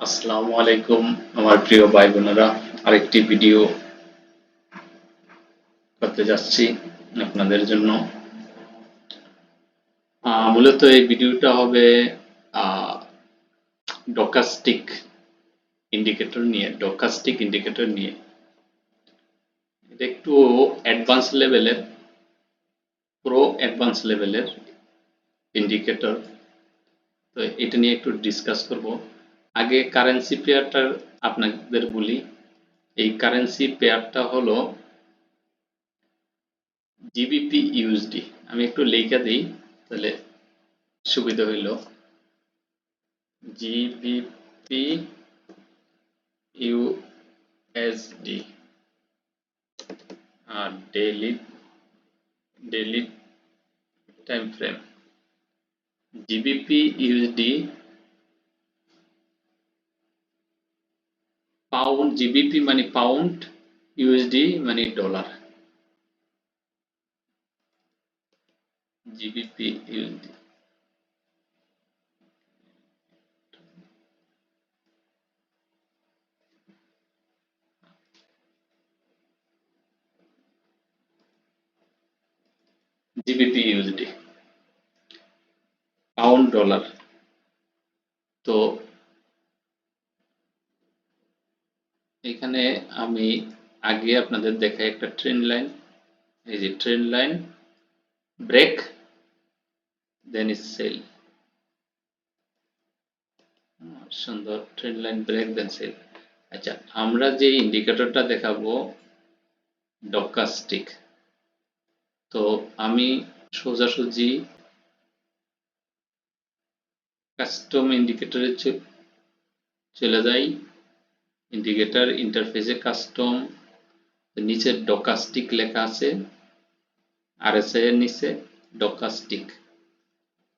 আসসালামু আলাইকুম আমার প্রিয় ভাই বোনেরা, আরেকটি ভিডিও করতে যাচ্ছি আপনাদের জন্য। মূলত এই ভিডিওটা হবে ডকাস্টিক ইন্ডিকেটর নিয়ে। এটা একটু অ্যাডভান্স লেভেলের ইন্ডিকেটর। তো এটা নিয়ে একটু ডিসকাস করব। আগে কারেন্সি পেয়ারটা আপনাদের বলি। এই কারেন্সি পেয়ারটা হলো জিবিপি ইউএসডি। আমি একটু লেখা দিই, তাহলে সুবিধা হইল। জিবিপি ইউএসডি আর daily time frame. GBP USD pound, GBP মানে পাউন্ড, ইউএসডি মানে dollar. GBP USD GBP USD pound dollar. তো এখানে আমি আগে আপনাদের দেখাই একটা ট্রেন্ড লাইন। এই যে trend line, break, then is sell. সুন্দর trend line, break, then sell. আচ্ছা, আমরা যে ইন্ডিকেটরটা দেখাবো ডকাস্টিক। তো আমি সোজাসুজি কাস্টম ইন্ডিকেটরে চলে যাই। ইন্ডিকেটর ইন্টারফেসে কাস্টম, নিচে ডকাস্টিক লেখা আছে, আরএসআই এর নিচে ডকাস্টিক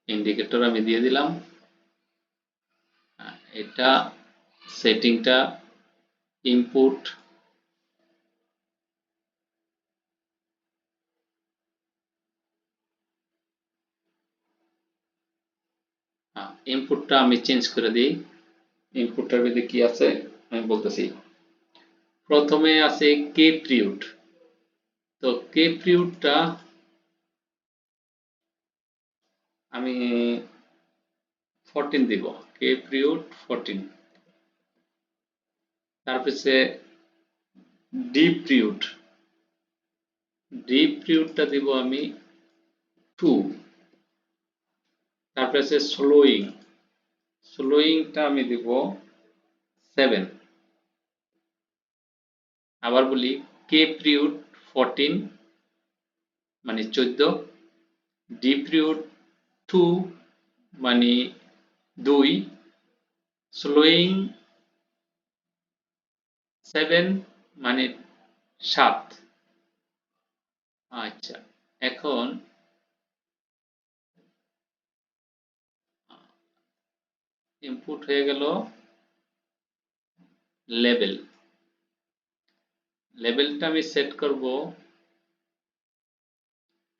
ইন্ডিকেটর আমি দিয়ে দিলাম। এটা সেটিংটা ইনপুট, ইনপুটটা আমি চেঞ্জ করে দিই। ইনপুটটার ভিতরে কি আছে আমি বলতেছি। প্রথমে আছে কে পিরিয়ড। তো কে পিরিয়ডটা আমি 14 দিব, কে পিরিয়ড 14। তারপরে ডি পিরিয়ডটা দিব আমি 2। তারপরে আছে স্লোয়িংটা আমি দিব 7। আবার বলি, কে পিরিয়ড 14 মানে 14, ডি পিরিয়ড 2 মানে 2, স্লোয়িং 7 মানে 7। আচ্ছা, এখন ইনপুট হয়ে গেল লেভেলটা আমি সেট করব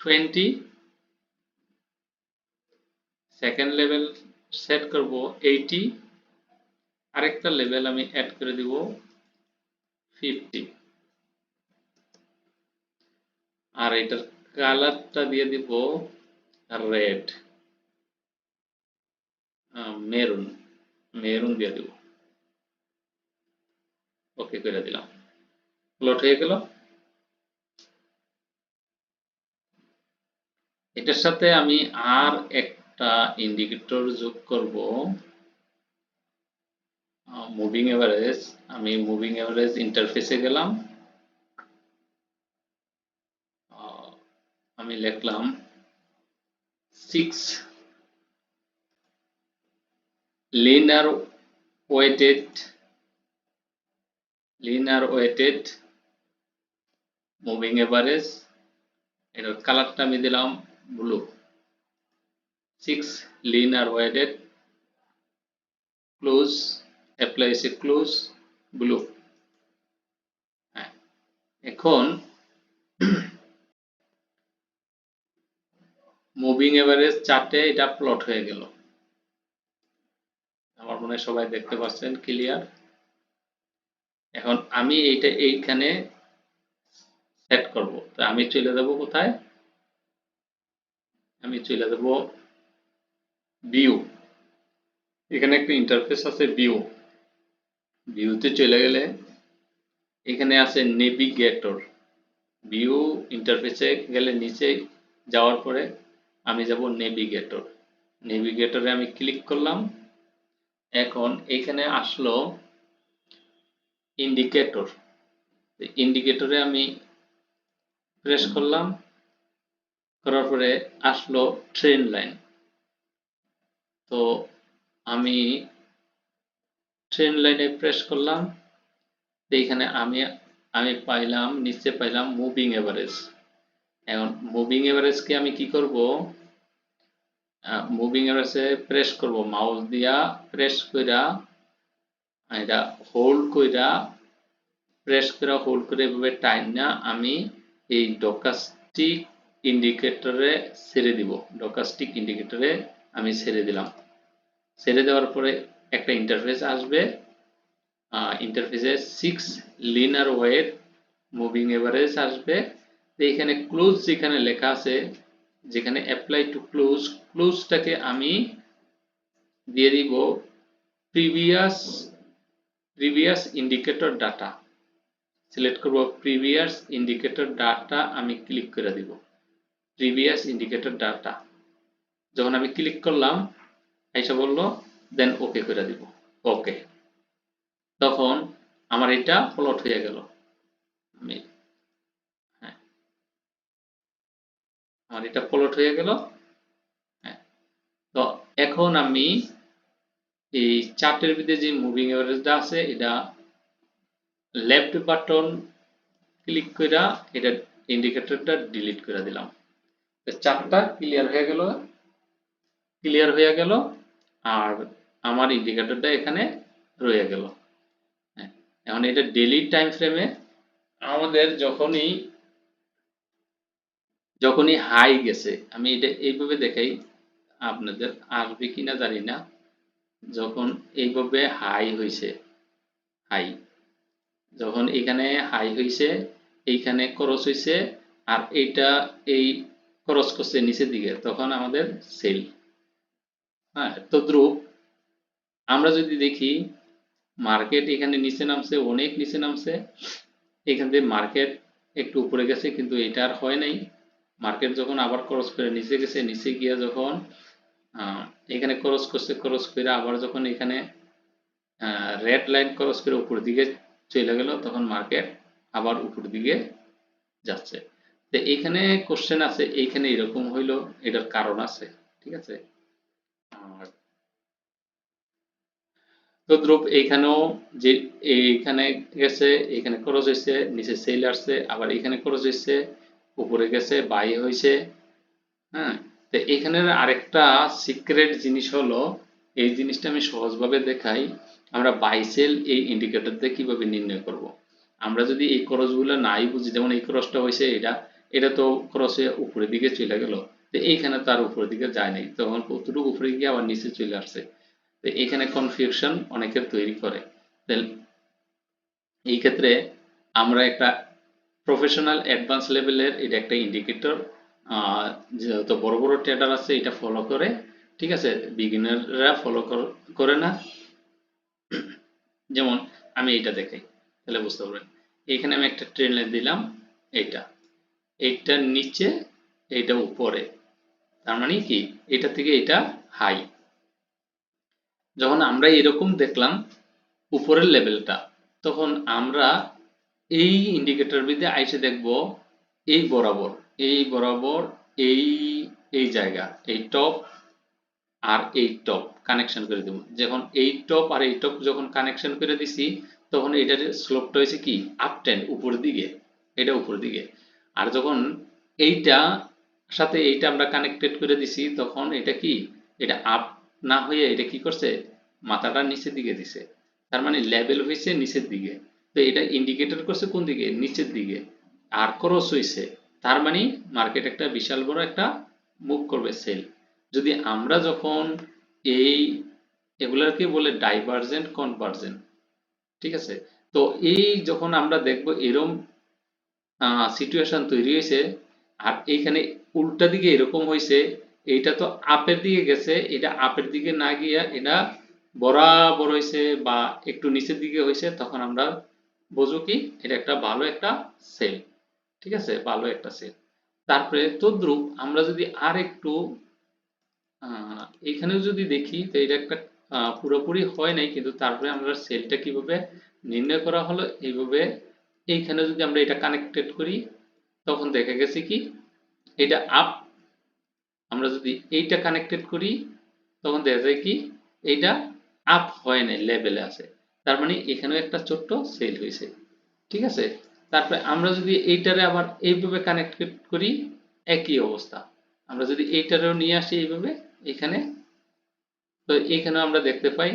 20। সেকেন্ড লেভেল সেট করব 80। আরেকটা লেভেল আমি অ্যাড করে দিব 50। আর এটার কালারটা দিয়ে দিব রেড, মেরুন দিয়ে দিব। ওকে করে দিলাম, প্লট হয়ে গেল। এটার সাথে আমি আর একটা ইন্ডিকেটর যোগ করব, মুভিং এভারেজ। আমি মুভিং এভারেজ ইন্টারফেসে গেলাম, আমি লিখলাম 6 লিনিয়ার ওয়েটেড মুভিং এভারেজ। এটার কালারটা আমি দিলাম blue. 6 linear weighted close, apply সে ক্লোজ, ব্লু। হ্যাঁ, এখন মুভিং এভারেজ চার্টে এটা প্লট হয়ে গেল। আমার মনে হয় সবাই দেখতে পাচ্ছেন ক্লিয়ার। এখন আমি এইটা এইখানে সেট করব। তো আমি চলে যাব কোথায়, আমি চলে যাব ভিউ, এখানে একটা ইন্টারফেস আছে ভিউ, ভিউতে চলে গেলে এখানে আছে নেভিগেটর, ভিউ ইন্টারফেসে গেলে নিচে যাওয়ার পরে আমি যাব নেভিগেটর, নেভিগেটরে আমি ক্লিক করলাম। এখন এখানে আসলো ইন্ডিকেটর, ইন্ডিকেটরে আমি প্রেস করলাম, করার পরে আসলো ট্রেন লাইন। তো আমি ট্রেন লাইনে প্রেস করলাম, তো এখানে আমি পাইলাম, নিচে পাইলাম মুভিং এভারেজ। এখন মুভিং এভারেজকে আমি কি করব, মুভিং এভারেজে প্রেস করব, মাউস দিয়া প্রেস কইরা এটা হোল্ড কইরা প্রেস করে হোল্ড করে এভাবে টাইম না আমি এই ডকাস্টিক ইন্ডিকেটরে ছেড়ে দিব, ডকাস্টিক ইন্ডিকেটরে আমি ছেড়ে দিলাম। ছেড়ে দেওয়ার পরে একটা ইন্টারফেস আসবে, ইন্টারফেসে 6 লিনিয়ার ওয়েট মুভিং এভারেজ আসবে। তো এখানে ক্লোজ যেখানে লেখা আছে, যেখানে অ্যাপ্লাই টু ক্লোজ, ক্লোজটাকে আমি দিয়ে দিব প্রিভিয়াস ইন্ডিকেটর ডাটা, সিলেক্ট করব প্রিভিয়াস ইন্ডিকেটর ডাটা, আমি ক্লিক করে দিব প্রিভিয়াস ইন্ডিকেটর ডাটা। যখন আমি ক্লিক করলাম আইসা বললো দেন ওকে করে দিব, ওকে। তখন আমার এটা প্লট হয়ে গেল, আমি হ্যাঁ আমার এটা প্লট হয়ে গেল। হ্যাঁ, তো এখন আমি এই চার্টের ভিতরে যে মুভিং এভারেজটা আছে এটা লেফট বাটন ক্লিক করে এটা ইন্ডিকেটরটা ডিলিট করে দিলাম। চার্টটা ক্লিয়ার হয়ে গেল, ক্লিয়ার হয়ে গেল, আর আমার ইন্ডিকেটরটা এখানে রয়ে গেল। হ্যাঁ, এখন এটা ডেইলি টাইম ফ্রেমে আমাদের যখনই হাই গেছে, আমি এটা এইভাবে দেখাই, আপনাদের আসবে কিনা জানি না, যখন এইভাবে হাই হয়েছে, হাই যখন এখানে হাই হয়েছে, এইখানে ক্রস হয়েছে, আর এইটা এই ক্রস করছে নিচের দিকে, তখন আমাদের সেল। হ্যাঁ, তদ্রুপ আমরা যদি দেখি মার্কেট এখানে নিচে নামছে, অনেক নিচে নামছে, এখান থেকে মার্কেট একটু উপরে গেছে, কিন্তু এটা আর হয় নাই। মার্কেট যখন আবার ক্রস করে নিচে গেছে, নিচে গিয়া যখন এখানে ক্রস করছে, ক্রস করে আবার যখন এখানে রেড লাইন ক্রস করে উপর দিকে চলে গেল, তখন মার্কেট আবার উপর দিকে যাচ্ছে। তো এইখানে কোশ্চেন আছে, এইখানে এরকম হইলো, এটার কারণ আছে, ঠিক আছে। আর তদ্রুপ এইখানেও যে এইখানে গেছে, এখানে ক্রস হয়েছে, নিচে সেল আসছে, আবার এখানে ক্রস হয়েছে, উপরে গেছে, বাই হয়েছে। হ্যাঁ, তো এখানের আরেকটা সিক্রেট জিনিস হলো, এই জিনিসটা আমি সহজভাবে দেখাই, আমরা বাই সেল এই ইন্ডিকেটর দিয়ে কিভাবে নির্ণয় করব। আমরা যদি এই ক্রসগুলো নাই বুঝি, যেমন এই ক্রসটা হয়েছে, এটা তো ক্রস হয়ে উপরের দিকে চলে গেল, তো এইখানে তার উপরের দিকে যায় নাই, তখন কতটুকু উপরে গিয়ে আবার নিচে চলে আসছে। তো এখানে কনফিউশন অনেকের তৈরি করে। এই ক্ষেত্রে আমরা একটা প্রফেশনাল অ্যাডভান্স লেভেলের এটা একটা ইন্ডিকেটর, যত বড় বড় ট্রেডার আছে এটা ফলো করে, ঠিক আছে, বিগিনাররা ফলো করে না। যেমন আমি এটা দেখাই, তাহলে বুঝতে পারবেন। এখানে আমি একটা ট্রেন লাইন দিলাম, এইটার নিচে, এইটা উপরে, তার মানে কি এটা থেকে এটা হাই। যখন আমরা এরকম দেখলাম উপরের লেভেলটা, তখন আমরা এই ইন্ডিকেটর ভিতরে আইসে দেখব এই বরাবর, এই বরাবর, এই এই জায়গা, এই টপ আর এই টপ কানেকশন করে দেব। যখন এই টপ আর এই টপ যখন কানেকশন করে দিছি, তখন এটার স্লোপটা হয়েছে কি আপ ট্রেন্ড, উপরের দিকে, এটা উপরের দিকে। আর যখন এইটা সাথে এইটা আমরা কানেক্টেড করে দিছি, তখন এটা কি, এটা আপ না হয়ে এটা কি করছে, মাথাটা নিচের দিকে দিছে, তার মানে লেভেল হয়েছে নিচের দিকে। তো এটা ইন্ডিকেটর করছে কোন দিকে, নিচের দিকে, আর ক্রস হয়েছে, তার মানে মার্কেট একটা বিশাল বড় একটা মুভ করবে সেল। যদি আমরা যখন এই এগুলাকে বলে ডাইভারজেন্ট কনভার্জেন্ট। ঠিক আছে, তো এই যখন আমরা দেখব এরম সিচুয়েশন তৈরি হয়েছে আর এইখানে উল্টা দিকে এরকম হয়েছে, এইটা তো আপের দিকে গেছে, এটা আপের দিকে না গিয়া এটা বরাবর হয়েছে বা একটু নিচের দিকে হয়েছে, তখন আমরা বুঝবো কি এটা একটা ভালো একটা সেল। ঠিক আছে, ভালো একটা সেল। তারপরে তদ্রুপ আমরা যদি আর একটু এখানেও যদি দেখি তো এটা একটা পুরোপুরি হয় নাই, কিন্তু তারপরে আমরা সেলটা কিভাবে নির্ণয় করা হলো এইভাবে। এইখানে যদি আমরা এটা কানেক্টেড করি তখন দেখা গেছে কি এটা আপ। আমরা যদি এইটা কানেক্টেড করি তখন দেখা যায় কি এইটা আপ হয় নাই, লেভেলে আছে, তার মানে এখানেও একটা ছোট্ট সেল হয়েছে। ঠিক আছে, তারপরে আমরা যদি এইটারে আবার এইভাবে কানেক্টেড করি একই অবস্থা। আমরা যদি এইটারেও নিয়ে আসি এইভাবে এখানে, তো এখানেও আমরা দেখতে পাই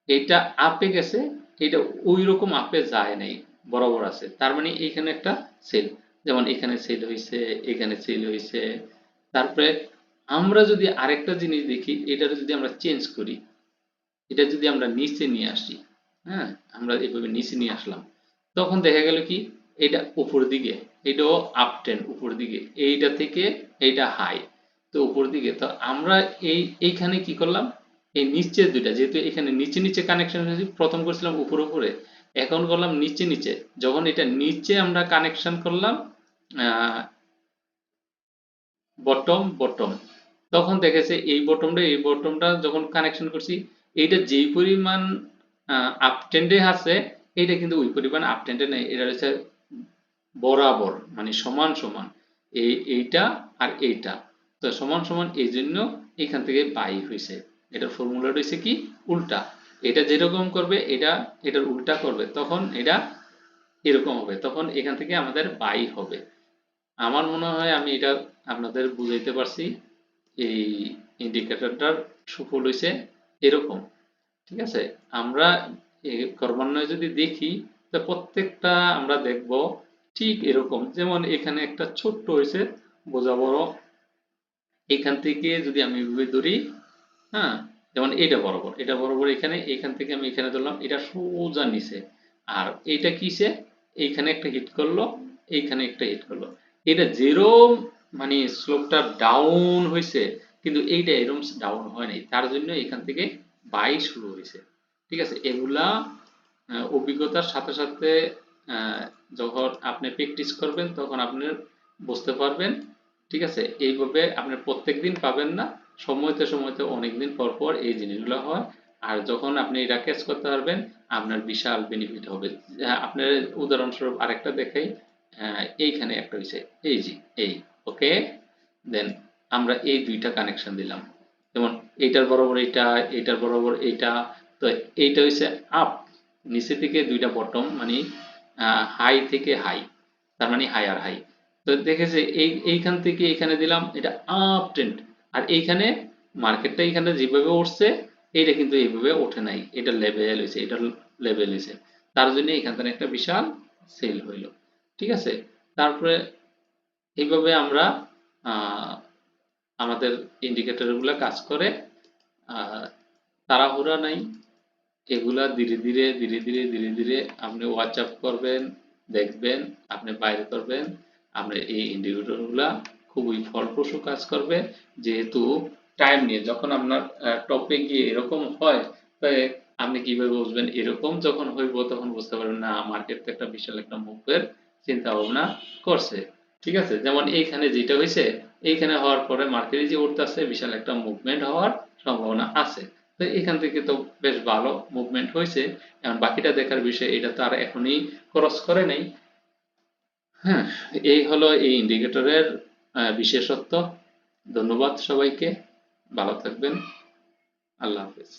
এটা আপে গেছে, এটা ওই রকম আপে যায় নাই, বরাবর আছে, তার মানে এখানে একটা সেল। যেমন এখানে সেল হয়েছে, এখানে সেল হয়েছে। তারপরে আমরা যদি আরেকটা জিনিস দেখি, এটার যদি আমরা চেঞ্জ করি, এটা যদি আমরা নিচে নিয়ে আসি, হ্যাঁ, আমরা এভাবে নিচে নিয়ে আসলাম, তখন দেখা গেল কি এটা উপর দিকে, এটাও আপ ট্রেন্ড উপর দিকে, এইটা থেকে এইটা হাই, তো উপর দিকে। তো আমরা এইখানে কি করলাম, এই নিচের দুইটা যেহেতু এখানে নিচে নিচে কানেকশন হয়েছে, প্রথম করছিলাম উপর উপরে, এখন করলাম নিচে নিচে। যখন এটা নিচে আমরা কানেকশন করলাম বটম বটম, তখন দেখেছে এই বটমটা যখন কানেকশন করছি, এইটা যেই পরিমাণ আপটেন্ডে আছে, এইটা কিন্তু ওই পরিমাণ আপটেন্ডে নেই, এটা হচ্ছে বরাবর, মানে সমান সমান এইটা আর এইটা, তো সমান সমান, এই জন্য এখান থেকে বাই হয়েছে। এটার ফর্মুলাটা হচ্ছে কি উল্টা, এটা যেরকম করবে এটা এটার উল্টা করবে, তখন এটা এরকম হবে, তখন এখান থেকে আমাদের বাই হবে। আমার মনে হয় আমি এটা আপনাদের বুঝাইতে পারছি। এই ইন্ডিকেটরটার সুফল হইছে এরকম। ঠিক আছে, আমরা ক্রমান্বয়ে যদি দেখি তো প্রত্যেকটা আমরা দেখব ঠিক এরকম। যেমন এখানে একটা ছোট্ট হয়েছে বোঝা বড়, এখান থেকে যদি আমি এভাবে ধরি, হ্যাঁ, যেমন এটা বরাবর এখানে, এখান থেকে আমি এখানে ধরলাম, এটা সোজা নিচে, আর এটা কিসে এইখানে একটা হিট করলো, এইখানে একটা হিট করলো, এটা যেরম মানে স্লোপটা ডাউন হয়েছে, কিন্তু এইটা এরম ডাউন হয় নাই, তার জন্য এখান থেকে বাই শুরু হয়েছে। ঠিক আছে, এগুলা অভিজ্ঞতার সাথে সাথে যখন আপনি প্র্যাকটিস করবেন তখন আপনি বুঝতে পারবেন। ঠিক আছে, এইভাবে আপনি প্রত্যেকদিন পাবেন না, সময়তে সময়তে অনেকদিন পর পর এই জিনিসগুলো হয়। আর যখন আপনি এটা ক্যাচ করতে পারবেন আপনার বিশাল বেনিফিট হবে। আপনার উদাহরণস্বরূপ আরেকটা দেখাই, এইখানে একটা হয়েছে, এই যে এই, ওকে, দেন আমরা এই দুইটা কানেকশন দিলাম, যেমন এইটার বরাবর এইটা, এইটার বরাবর এইটা, তো এইটা হচ্ছে আপ, নিচে থেকে দুইটা বটম, মানে হাই থেকে হাই, তার মানে হাই আর হাই। তো দেখেছে এইখান থেকে এইখানে দিলাম এটা আপ ট্রেন্ড, আর এইখানে মার্কেটটা এখানে যেভাবে উঠছে এইটা কিন্তু এইভাবে ওঠে নাই, এটা লেভেল হয়েছে, এটা লেভেল হয়েছে, তার জন্য এখান থেকে একটা বিশাল সেল হইল। ঠিক আছে, তারপরে এইভাবে আমরা আহ, আমাদের ইন্ডিকেটর গুলা কাজ করে। তাড়াহুড়া নাই, এগুলা ধীরে ধীরে ধীরে ধীরে ধীরে ধীরে আপনি ওয়াচ আপ করবেন, দেখবেন, আপনি বাইরে করবেন, আপনার এই ইন্ডিকেটর গুলা খুবই ফলপ্রসূ কাজ করবে। যেহেতু টাইম নিয়ে যখন আপনার টপে গিয়ে এরকম হয়, তাই আপনি কিভাবে বুঝবেন, এরকম যখন হইব তখন বুঝতে পারবেন না মার্কেট একটা বিশাল একটা মুভের চিন্তা ভাবনা করছে। ঠিক আছে, যেমন এইখানে যেটা হয়েছে, এইখানে হওয়ার পরে মার্কেটে যে উঠতেছে বিশাল একটা মুভমেন্ট হওয়ার সম্ভাবনা আছে। তো এখান থেকে তো বেশ ভালো মুভমেন্ট হয়েছে, এখন বাকিটা দেখার বিষয়, এটা তো আর এখনই ক্রস করে নাই। হ্যাঁ, এই হলো এই ইন্ডিকেটরের বিশেষত্ব। ধন্যবাদ সবাইকে, ভালো থাকবেন, আল্লাহ হাফেজ।